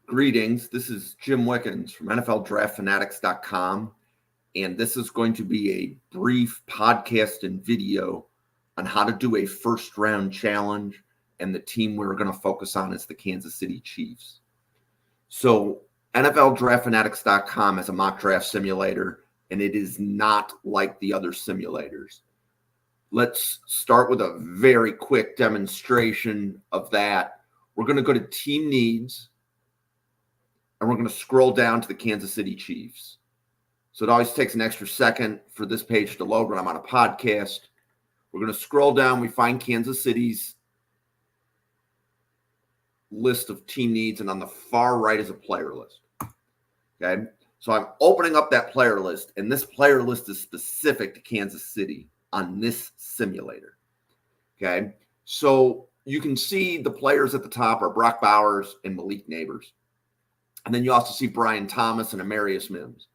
Greetings. This is Jim Wickens from nfldraftfanatics.com, and this is going to be a brief podcast and video on how to do a first-round challenge, and the team we're going to focus on is the Kansas City Chiefs. So nfldraftfanatics.com has a mock draft simulator, and it is not like the other simulators. Let's start with a very quick demonstration of that. We're going to go to Team Needs, and we're going to scroll down to the Kansas City Chiefs. So it always takes an extra second for this page to load when I'm on a podcast. We're going to scroll down. We find Kansas City's list of team needs, and on the far right is a player list. Okay, so I'm opening up that player list, and this player list is specific to Kansas City on this simulator. Okay, so you can see the players at the top are Brock Bowers and Malik Neighbors. And then you also see Brian Thomas and Amarius Mims.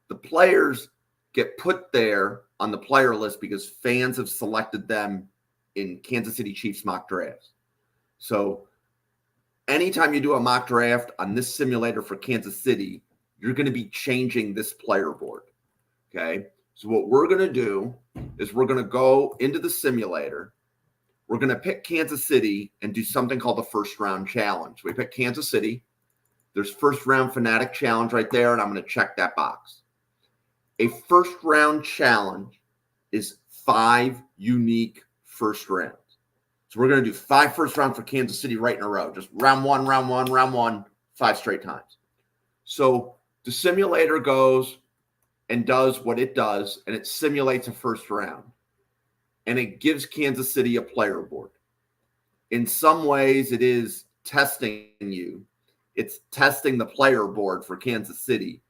The players get put there on the player list because fans have selected them in Kansas City Chiefs mock drafts. So anytime you do a mock draft on this simulator for Kansas City, you're going to be changing this player board. Okay. So what we're going to do is we're going to go into the simulator. We're going to pick Kansas City and do something called the first round challenge. We pick Kansas City. There's first round fanatic challenge right there, and I'm going to check that box. A first round challenge is 5 unique first rounds. So we're going to do 5 first rounds for Kansas City right in a row. Just round one, 5 straight times. So the simulator goes and does what it does, and it simulates a first round. And it gives Kansas City a player board. In some ways, it is testing you. It's testing the player board for Kansas City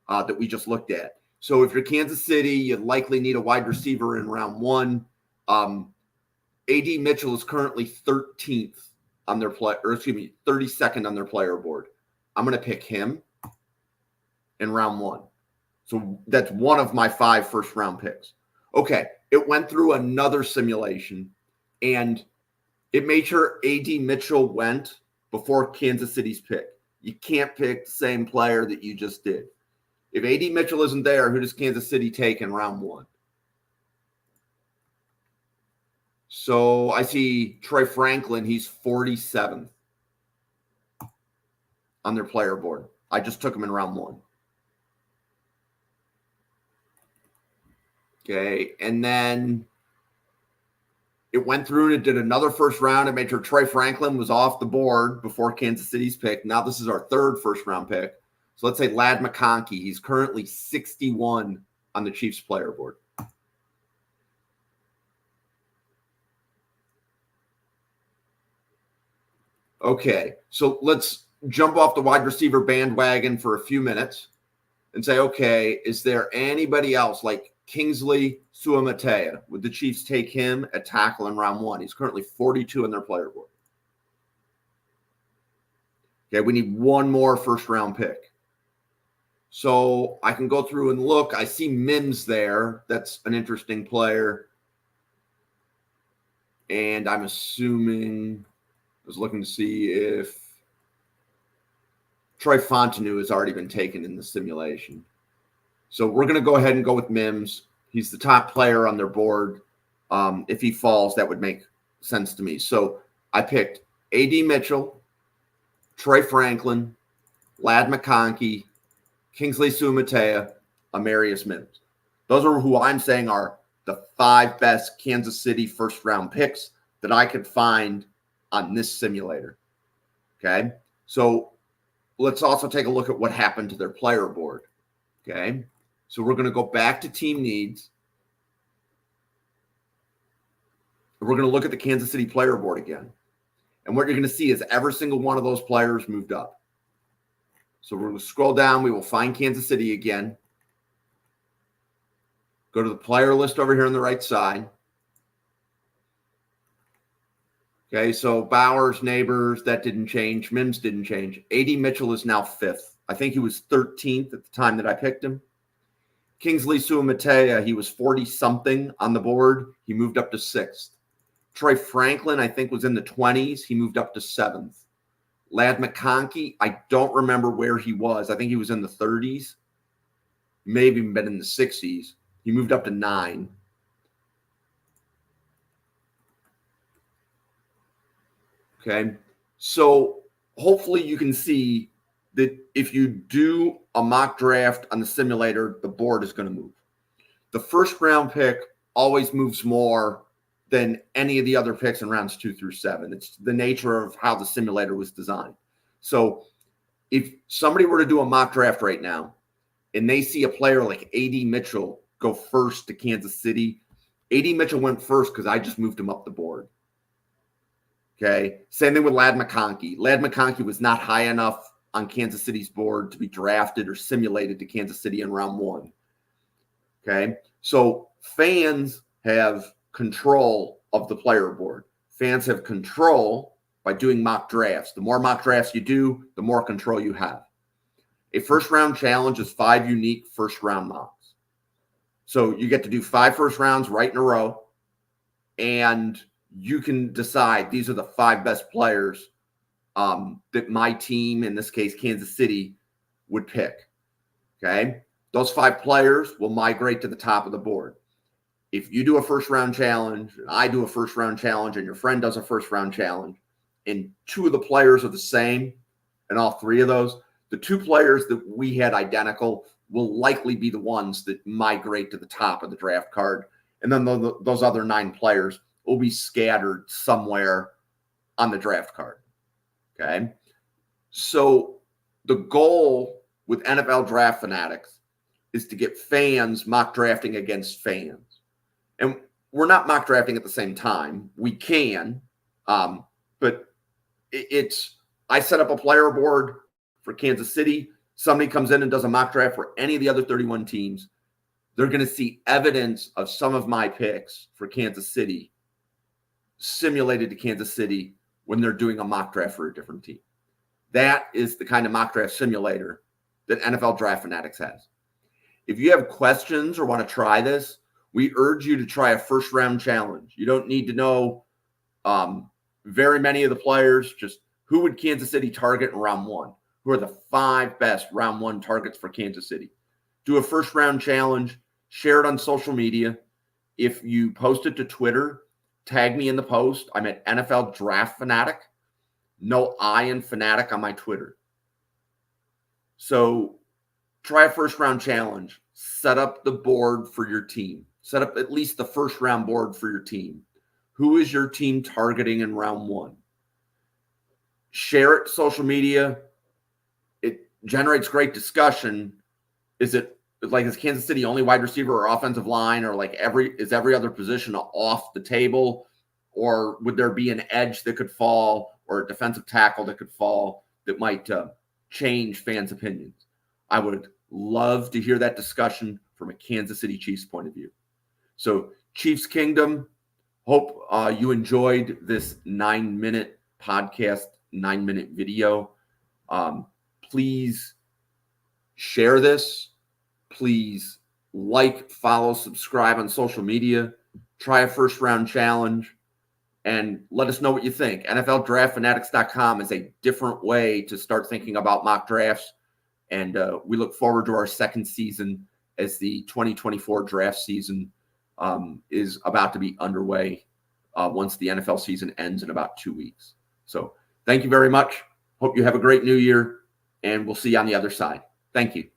that we just looked at. So if you're Kansas City, you'd likely need a wide receiver in round 1. A.D. Mitchell is currently 13th on their 32nd on their player board. I'm going to pick him in round 1. So that's one of my 5 first round picks. Okay, it went through another simulation, and it made sure A.D. Mitchell went before Kansas City's pick. You can't pick the same player that you just did. If A.D. Mitchell isn't there, who does Kansas City take in round 1? So I see Troy Franklin. He's 47th on their player board. I just took him in round 1. Okay, and then it went through and it did another first round. It made sure Troy Franklin was off the board before Kansas City's pick. Now this is our 3rd first round pick. So let's say Ladd McConkey. He's currently 61 on the Chiefs player board. Okay, so let's jump off the wide receiver bandwagon for a few minutes and say, okay, is there anybody else like Kingsley Suamatea? Would the Chiefs take him at tackle in round 1? He's currently 42 on their player board. Okay, we need one more first round pick. So I can go through and look. I see Mims there. That's an interesting player. And I'm assuming, I was looking to see if Troy Fontenot has already been taken in the simulation. So we're going to go ahead and go with Mims. He's the top player on their board. If he falls, that would make sense to me. So I picked A.D. Mitchell, Troy Franklin, Ladd McConkey, Kingsley Suamatea, Amarius Mims. Those are who I'm saying are the 5 best Kansas City first-round picks that I could find on this simulator. Okay? So let's also take a look at what happened to their player board. Okay? So we're going to go back to team needs. We're going to look at the Kansas City player board again. And what you're going to see is every single one of those players moved up. So we're going to scroll down. We will find Kansas City again. Go to the player list over here on the right side. Okay, so Bowers, Neighbors, that didn't change. Mims didn't change. A.D. Mitchell is now 5th. I think he was 13th at the time that I picked him. Kingsley Suamatea, he was 40-something on the board. He moved up to 6th. Troy Franklin, I think, was in the 20s. He moved up to 7th. Ladd McConkey, I don't remember where he was. I think he was in the 30s, maybe even been in the 60s. He moved up to 9. Okay, so hopefully you can see that if you do a mock draft on the simulator, the board is going to move. The first round pick always moves more than any of the other picks in rounds 2 through 7. It's the nature of how the simulator was designed. So if somebody were to do a mock draft right now and they see a player like A.D. Mitchell go first to Kansas City, A.D. Mitchell went first because I just moved him up the board. Okay. Same thing with Ladd McConkey. Ladd McConkey was not high enough on Kansas City's board to be drafted or simulated to Kansas City in round 1. Okay. So fans have control of the player board. Fans have control by doing mock drafts. The more mock drafts you do, the more control you have. A first round challenge is 5 unique first round mocks. So you get to do 5 first rounds right in a row, and you can decide these are the 5 best players that my team, in this case, Kansas City, would pick. Okay. Those 5 players will migrate to the top of the board. If you do a first round challenge, and I do a first round challenge, and your friend does a first round challenge, and 2 of the players are the same, and all 3 of those, the 2 players that we had identical will likely be the ones that migrate to the top of the draft card. And then those other 9 players will be scattered somewhere on the draft card. Okay. So the goal with NFL Draft Fanatics is to get fans mock drafting against fans. And we're not mock drafting at the same time. We can, but I set up a player board for Kansas City. Somebody comes in and does a mock draft for any of the other 31 teams. They're going to see evidence of some of my picks for Kansas City simulated to Kansas City when they're doing a mock draft for a different team. That is the kind of mock draft simulator that NFL Draft Fanatics has. If you have questions or want to try this, we urge you to try a first round challenge. You don't need to know very many of the players. Just who would Kansas City target in round 1? Who are the 5 best round 1 targets for Kansas City? Do a first round challenge, share it on social media. If you post it to Twitter, tag me in the post. I'm at NFL Draft Fanatic. No I in Fanatic on my Twitter. So try a first round challenge. Set up the board for your team. Set up at least the first round board for your team. Who is your team targeting in round 1? Share it to social media. It generates great discussion. Is Kansas City only wide receiver or offensive line, or is every other position off the table? Or would there be an edge that could fall, or a defensive tackle that could fall that might change fans' opinions? I would love to hear that discussion from a Kansas City Chiefs point of view. So Chiefs Kingdom, hope you enjoyed this 9-minute podcast, 9-minute video. Please share this. Please follow, subscribe on social media. Try a first round challenge and let us know what you think. NFLDraftFanatics.com is a different way to start thinking about mock drafts. And we look forward to our second season as the 2024 draft season is about to be underway once the NFL season ends in about 2 weeks. So thank you very much. Hope you have a great new year, and we'll see you on the other side. Thank you.